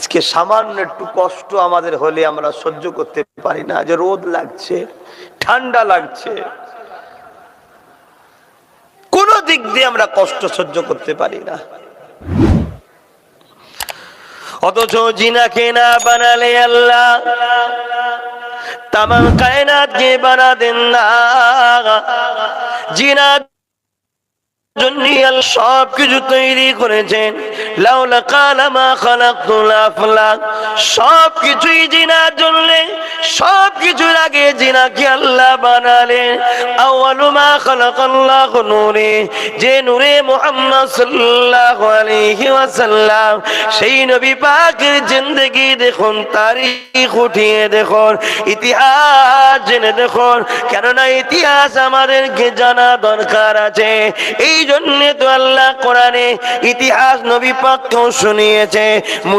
আজকে সামান্য একটু কষ্ট আমাদের হলে আমরা সহ্য করতে পারি না, যে রোদ লাগছে, ঠান্ডা লাগছে, কোন দিক দিয়ে আমরা কষ্ট সহ্য করতে পারি না। অথচ জিনাকে না বানালে আল্লাহ তামাম কায়নাতকে বানা দেন না। জিনা সবকিছু তৈরি করেছেন, লাউলা কালামা খালাকতুল আফলাক, সবকিছুই জিনার জন্য, সবকিছুর আগে জিনাকে আল্লাহ বানালেন। আউয়ালু মা খালাকাল্লাহু নূরে, যে নূরে মুহাম্মদ সাল্লাল্লাহু আলাইহি ওয়াসাল্লাম, সেই নবী পাকের জিন্দেগি দেখুন, তারিখ উঠিয়ে দেখুন, ইতিহাস জেনে দেখুন, কেননা ইতিহাস আমাদেরকে জানা দরকার আছে। এই জন্য তো আল্লাহ কোরআনে ইতিহাস নবী পাককেও শুনিয়েছে।